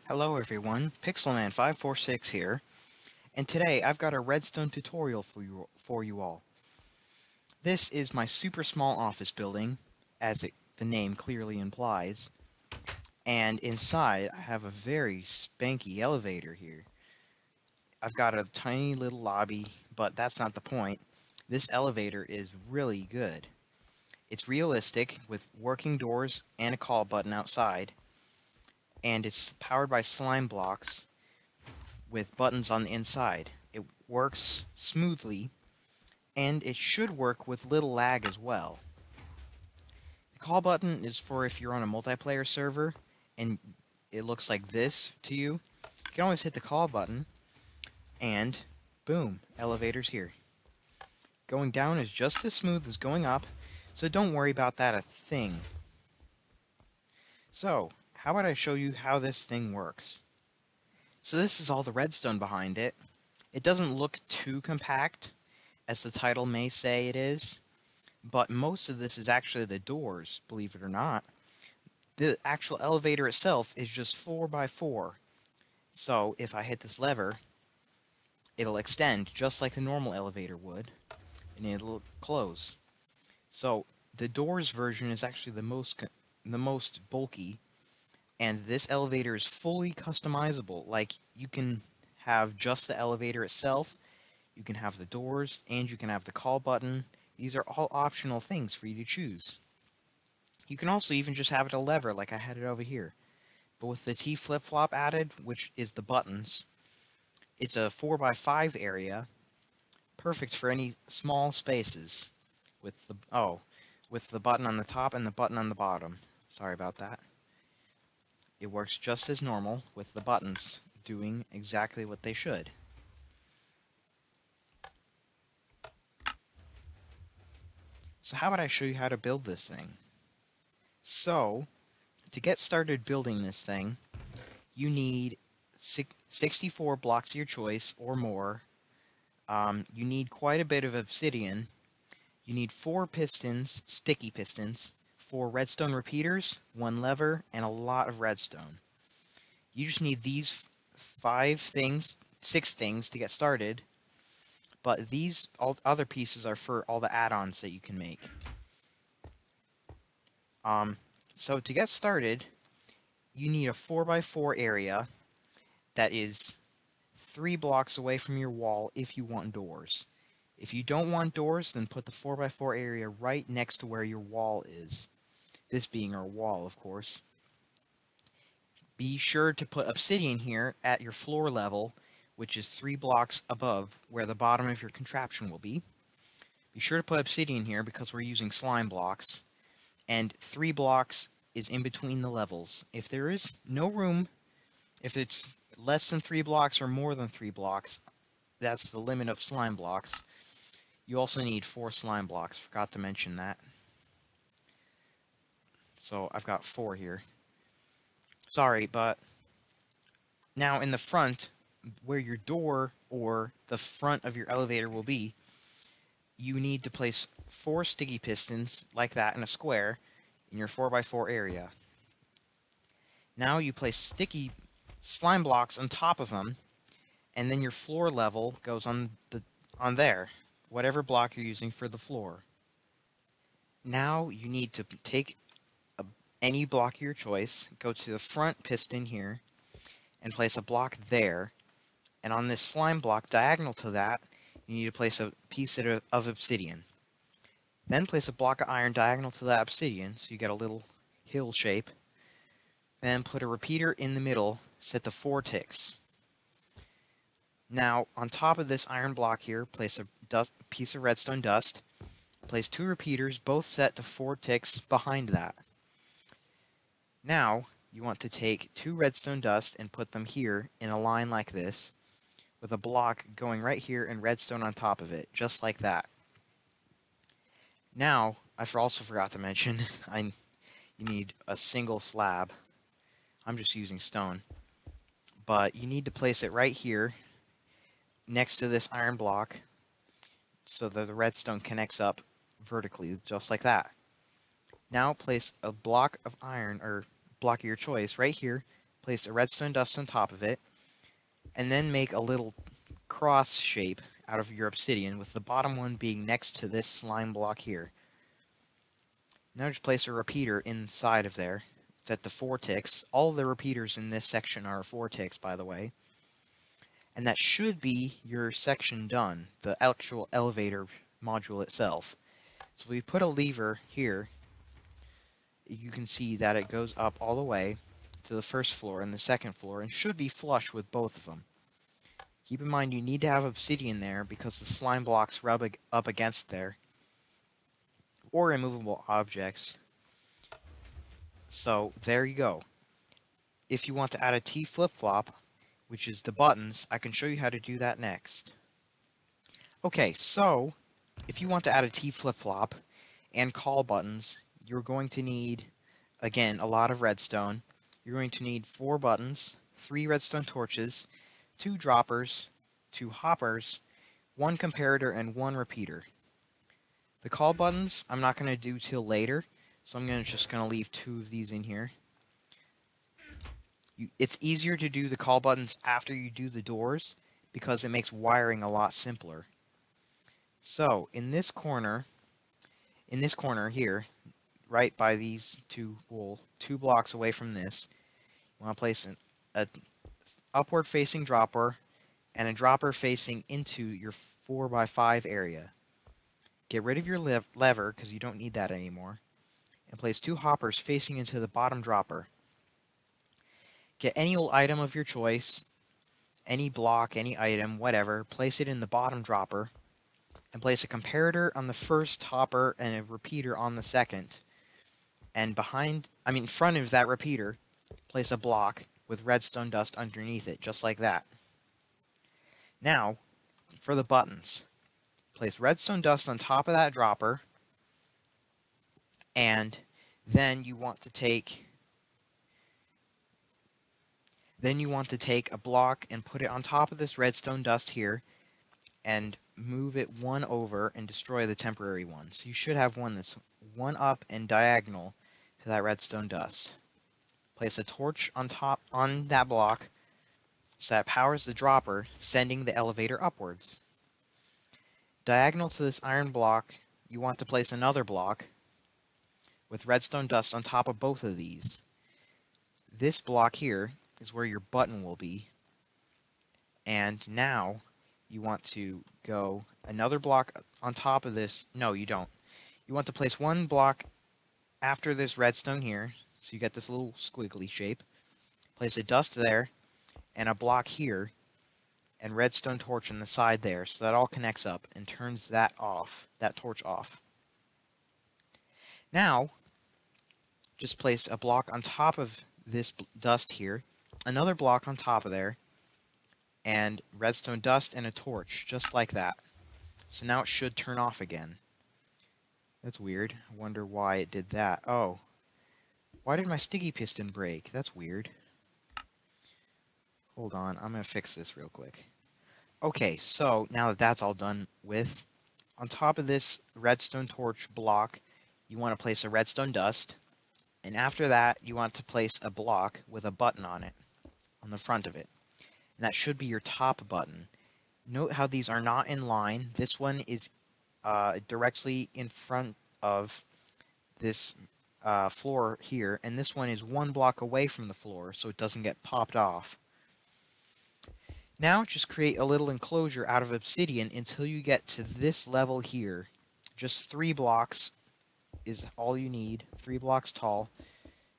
Hello everyone, Pixelman546 here, and today I've got a Redstone tutorial for you all. This is my super small office building, the name clearly implies, and inside I have a very spanky elevator here. I've got a tiny little lobby, but that's not the point. This elevator is really good. It's realistic, with working doors and a call button outside, and it's powered by slime blocks with buttons on the inside. It works smoothly, and it should work with little lag as well. The call button is for if you're on a multiplayer server and it looks like this to you. You can always hit the call button, and boom, elevator's here. Going down is just as smooth as going up, so don't worry about that a thing. So, how about I show you how this thing works? So this is all the redstone behind it. It doesn't look too compact, as the title may say it is, but most of this is actually the doors, believe it or not. The actual elevator itself is just 4 by 4. So if I hit this lever, it'll extend just like the normal elevator would, and it'll close. So the doors version is actually the most bulky, and this elevator is fully customizable. Like, you can have just the elevator itself, you can have the doors, and you can have the call button. These are all optional things for you to choose. You can also even just have it a lever like I had it over here. But with the T flip-flop added, which is the buttons, it's a 4 by 5 area, perfect for any small spaces with the button on the top and the button on the bottom. Sorry about that. It works just as normal with the buttons doing exactly what they should. So how about I show you how to build this thing? So, to get started building this thing, you need 64 blocks of your choice or more. You need quite a bit of obsidian. You need 4 pistons, sticky pistons, 4 redstone repeaters, 1 lever, and a lot of redstone. You just need these 6 things to get started, but all other pieces are for all the add-ons that you can make. So to get started, you need a 4 by 4 area that is 3 blocks away from your wall if you want doors. If you don't want doors, then put the 4 by 4 area right next to where your wall is. This being our wall, of course. Be sure to put obsidian here at your floor level, which is 3 blocks above where the bottom of your contraption will be. Be sure to put obsidian here because we're using slime blocks, and 3 blocks is in between the levels. If there is no room, if it's less than 3 blocks or more than 3 blocks, that's the limit of slime blocks. You also need 4 slime blocks, forgot to mention that. So I've got 4 here. Sorry, but now in the front, where your door or the front of your elevator will be, you need to place 4 sticky pistons like that in a square in your 4 by 4 area. Now you place sticky slime blocks on top of them, and then your floor level goes on there, whatever block you're using for the floor. Now you need to take any block of your choice, go to the front piston here, and place a block there, and on this slime block diagonal to that, you need to place a piece of obsidian. Then place a block of iron diagonal to that obsidian, so you get a little hill shape. Then put a repeater in the middle, set to 4 ticks. Now, on top of this iron block here, place a piece of redstone dust. Place 2 repeaters, both set to 4 ticks behind that. Now, you want to take 2 redstone dust and put them here in a line like this, with a block going right here and redstone on top of it, just like that. Now, I also forgot to mention, you need a single slab. I'm just using stone. But you need to place it right here, next to this iron block, so that the redstone connects up vertically, just like that. Now place a block of iron, or block of your choice, right here. place a redstone dust on top of it, and then make a little cross shape out of your obsidian, with the bottom one being next to this slime block here. Now just place a repeater inside of there. It's at the 4 ticks. All of the repeaters in this section are 4 ticks, by the way. And that should be your section done, the actual elevator module itself. So if we put a lever here, you can see that it goes up all the way to the first floor and the second floor, and should be flush with both of them. Keep in mind you need to have obsidian there because the slime blocks rub up against there, or immovable objects. So there you go. If you want to add a T flip-flop, which is the buttons, I can show you how to do that next. Okay, so if you want to add a T flip-flop and call buttons, you're going to need, again, a lot of redstone. You're going to need 4 buttons, 3 redstone torches, 2 droppers, 2 hoppers, 1 comparator, and 1 repeater. The call buttons I'm not going to do till later, so I'm just going to leave 2 of these in here. It's easier to do the call buttons after you do the doors, because it makes wiring a lot simpler. So, in this corner here, right by these 2 blocks away from this, you want to place an upward facing dropper and a dropper facing into your 4x5 area. Get rid of your lever, because you don't need that anymore, and place 2 hoppers facing into the bottom dropper. Get any old item of your choice, any block, any item, whatever, place it in the bottom dropper, and place a comparator on the first hopper and a repeater on the second. And in front of that repeater, place a block with redstone dust underneath it, just like that. Now, for the buttons. Place redstone dust on top of that dropper, and then you want to take a block and put it on top of this redstone dust here, and move it 1 over and destroy the temporary one. So you should have one that's 1 up and diagonal to that redstone dust. Place a torch on that block so that powers the dropper, sending the elevator upwards. Diagonal to this iron block, you want to place another block with redstone dust on top of both of these. This block here is where your button will be. And now you want to go another block on top of this. No, you don't. You want to place 1 block after this redstone here, so you get this little squiggly shape. Place a dust there, and a block here, and redstone torch on the side there, so that all connects up and turns that torch off. Now, just place a block on top of this dust here, another block on top of there, and redstone dust and a torch, just like that. So now it should turn off again. That's weird. I wonder why it did that. Oh. Why did my sticky piston break? That's weird. Hold on, I'm going to fix this real quick. Okay, so now that that's all done with, on top of this redstone torch block, you want to place a redstone dust, and after that, you want to place a block with a button on it, on the front of it. And that should be your top button. Note how these are not in line. This one is directly in front of this floor here, and this one is 1 block away from the floor, so it doesn't get popped off. Now just create a little enclosure out of obsidian until you get to this level here. Just 3 blocks is all you need, 3 blocks tall.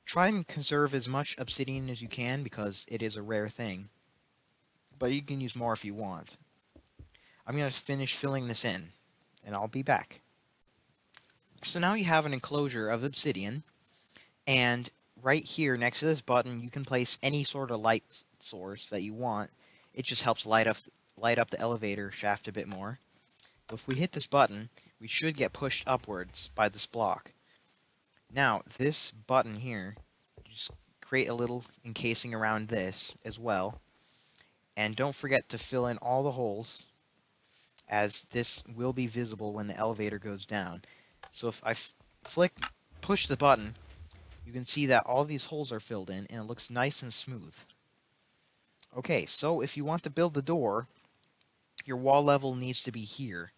Try and conserve as much obsidian as you can because it is a rare thing, but you can use more if you want. I'm going to finish filling this in, and I'll be back. So now you have an enclosure of obsidian, and right here next to this button you can place any sort of light source that you want. It just helps light up the elevator shaft a bit more. But if we hit this button, we should get pushed upwards by this block. Now, this button here, just create a little encasing around this as well. And don't forget to fill in all the holes, as this will be visible when the elevator goes down. So if I push the button, you can see that all these holes are filled in and it looks nice and smooth. Okay, so if you want to build the door, your wall level needs to be here.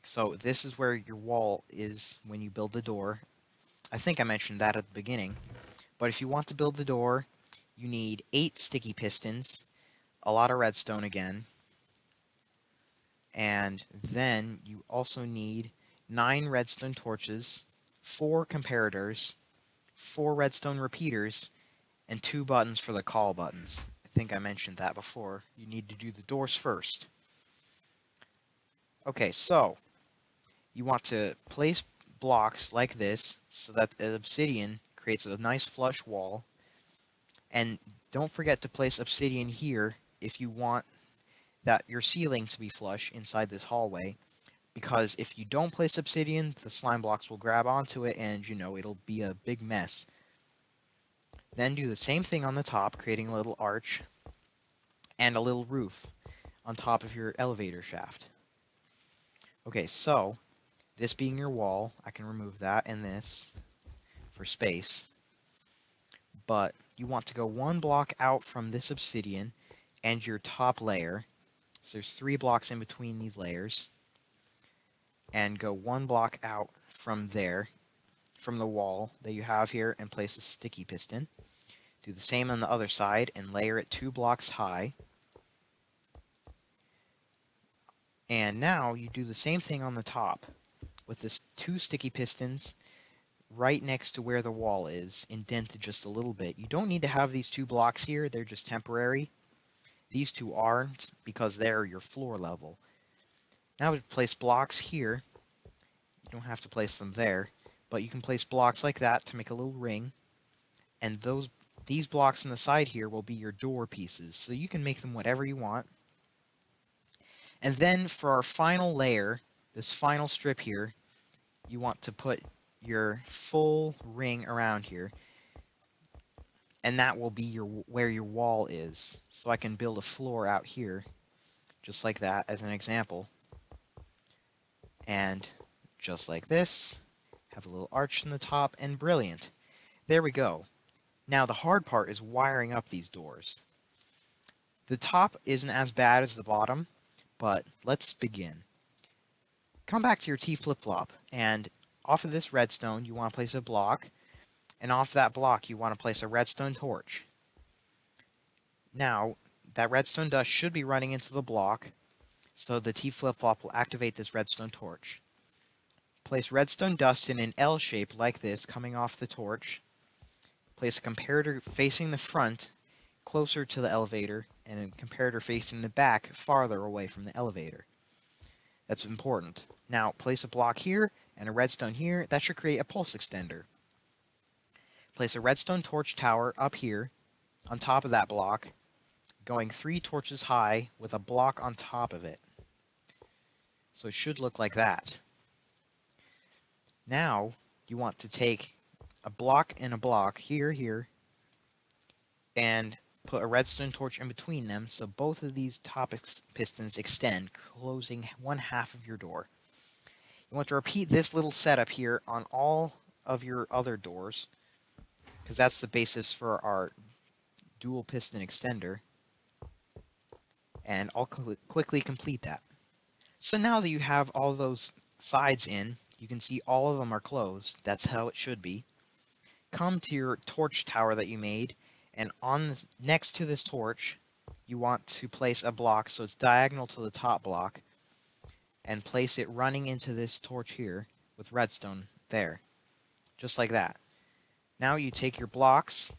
So this is where your wall is when you build the door. I think I mentioned that at the beginning. But if you want to build the door, you need 8 sticky pistons, a lot of redstone again, and then you also need 9 redstone torches, 4 comparators, 4 redstone repeaters, and 2 buttons for the call buttons. I think I mentioned that before. You need to do the doors first. Okay, so you want to place blocks like this so that the obsidian creates a nice flush wall. And don't forget to place obsidian here if you want that your ceiling to be flush inside this hallway, because if you don't place obsidian, the slime blocks will grab onto it and, you know, it'll be a big mess. Then do the same thing on the top, creating a little arch and a little roof on top of your elevator shaft. Okay, so this being your wall, I can remove that and this for space. But you want to go 1 block out from this obsidian and your top layer. So there's 3 blocks in between these layers. And go 1 block out from there, from the wall that you have here, and place a sticky piston. Do the same on the other side and layer it 2 blocks high. And now you do the same thing on the top with this 2 sticky pistons right next to where the wall is, indented just a little bit. You don't need to have these 2 blocks here, they're just temporary. These 2 aren't, because they're your floor level. Now we place blocks here. You don't have to place them there, but you can place blocks like that to make a little ring. And these blocks on the side here will be your door pieces, so you can make them whatever you want. And then for our final layer, this final strip here, you want to put your full ring around here, and that will be where your wall is. So I can build a floor out here, just like that, as an example. And just like this, have a little arch in the top, and brilliant. There we go. Now the hard part is wiring up these doors. The top isn't as bad as the bottom, but let's begin. Come back to your T flip-flop, and off of this redstone you want to place a block, and off that block you want to place a redstone torch. Now, that redstone dust should be running into the block, so the T flip-flop will activate this redstone torch. Place redstone dust in an L shape like this, coming off the torch. Place a comparator facing the front, closer to the elevator, and a comparator facing the back, farther away from the elevator. That's important. Now, place a block here, and a redstone here. That should create a pulse extender. Place a redstone torch tower up here, on top of that block, going 3 torches high, with a block on top of it. So it should look like that. Now, you want to take a block and a block, here, and put a redstone torch in between them, so both of these top pistons extend, closing 1/2 of your door. You want to repeat this little setup here on all of your other doors, because that's the basis for our dual piston extender, and I'll quickly complete that. So now that you have all those sides in, you can see all of them are closed. That's how it should be. Come to your torch tower that you made, and next to this torch, you want to place a block so it's diagonal to the top block, and place it running into this torch here with redstone there, just like that. Now you take your blocks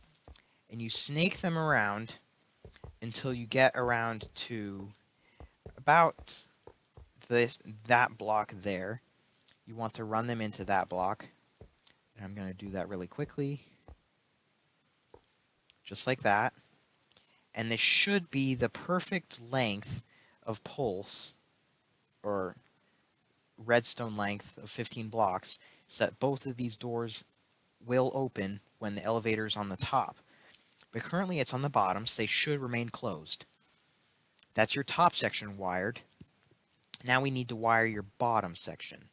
and you snake them around until you get around to about that block there. You want to run them into that block. And I'm going to do that really quickly. Just like that. And this should be the perfect length of pulse, or redstone length of 15 blocks, so that both of these doors will open when the elevator is on the top. But currently it's on the bottom, so they should remain closed. That's your top section wired. Now we need to wire your bottom section.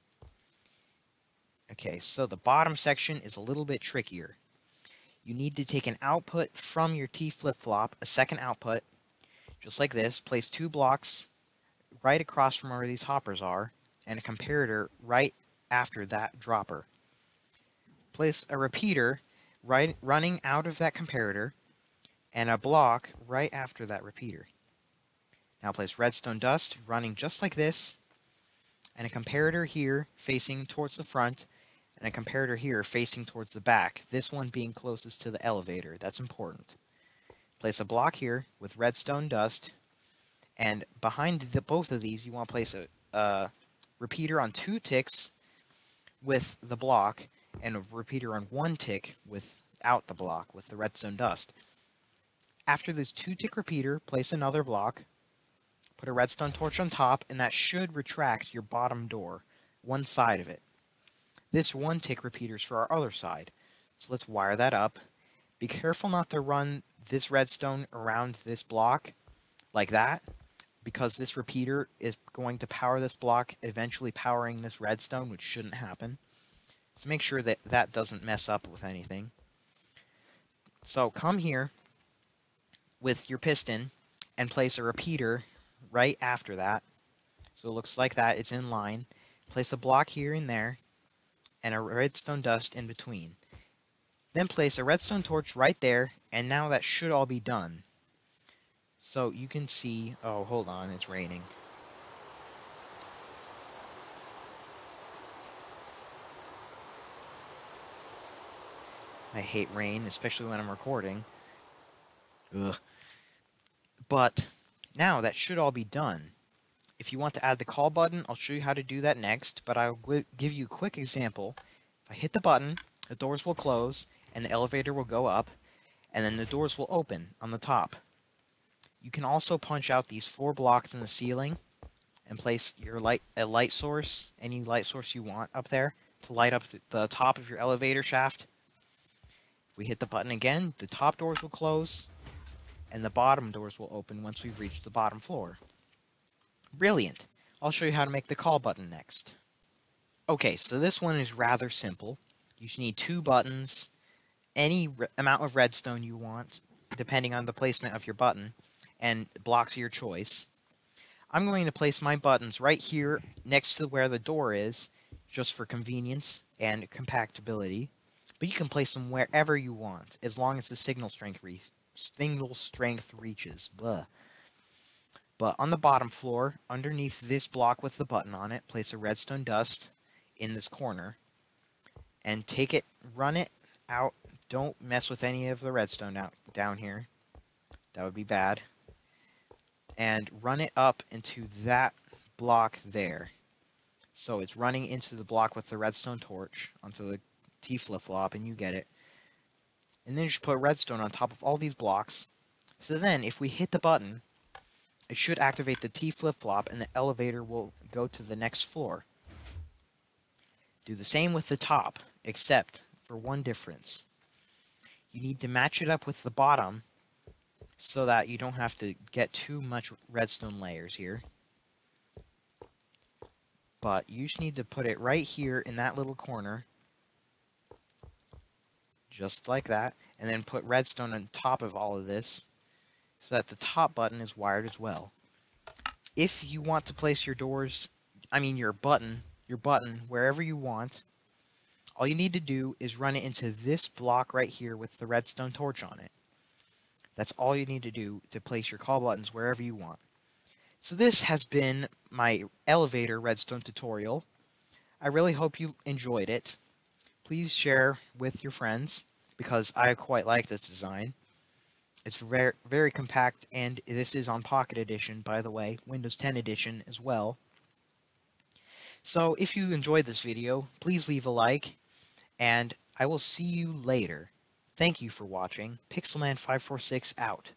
Okay, so the bottom section is a little bit trickier. You need to take an output from your T flip-flop, a second output, just like this. Place 2 blocks right across from where these hoppers are, and a comparator right after that dropper. Place a repeater running out of that comparator, and a block right after that repeater. Now place redstone dust running just like this, and a comparator here facing towards the front, and a comparator here facing towards the back, this one being closest to the elevator. That's important. Place a block here with redstone dust, and behind both of these you want to place a repeater on 2 ticks with the block, and a repeater on 1 tick without the block with the redstone dust. After this 2-tick repeater, place another block, put a redstone torch on top, and that should retract your bottom door, one side of it. This 1-tick repeater is for our other side. So let's wire that up. Be careful not to run this redstone around this block like that, because this repeater is going to power this block, eventually powering this redstone, which shouldn't happen. So make sure that that doesn't mess up with anything. So come here with your piston and place a repeater right after that. So it looks like that, it's in line. Place a block here and there, and a redstone dust in between. Then place a redstone torch right there, and now that should all be done. So you can see, oh hold on, it's raining. I hate rain, especially when I'm recording. Ugh. But now that should all be done. If you want to add the call button, I'll show you how to do that next, but I'll give you a quick example. If I hit the button, the doors will close, and the elevator will go up, and then the doors will open on the top. You can also punch out these 4 blocks in the ceiling and place your a light source, any light source you want up there, to light up the top of your elevator shaft. If we hit the button again, the top doors will close, and the bottom doors will open once we've reached the bottom floor. Brilliant! I'll show you how to make the call button next. Okay, so this one is rather simple. You just need 2 buttons, any amount of redstone you want, depending on the placement of your button, and blocks of your choice. I'm going to place my buttons right here next to where the door is, just for convenience and compactability. But you can place them wherever you want, as long as the signal strength reaches. Blah. But on the bottom floor, underneath this block with the button on it, place a redstone dust in this corner, and take it, run it out. Don't mess with any of the redstone down here. That would be bad. And run it up into that block there. So it's running into the block with the redstone torch onto the T flip-flop, and you get it. And then you just put redstone on top of all these blocks. So then, if we hit the button, it should activate the T flip-flop, and the elevator will go to the next floor. Do the same with the top, except for one difference. You need to match it up with the bottom so that you don't have to get too much redstone layers here. But you just need to put it right here in that little corner, just like that, and then put redstone on top of all of this so that the top button is wired as well. If you want to place your button wherever you want, all you need to do is run it into this block right here with the redstone torch on it. That's all you need to do to place your call buttons wherever you want. So this has been my elevator redstone tutorial. I really hope you enjoyed it. Please share with your friends, because I quite like this design. It's very, very compact, and this is on Pocket Edition, by the way, Windows 10 Edition as well. So if you enjoyed this video, please leave a like, and I will see you later. Thank you for watching. Pixelman546 out.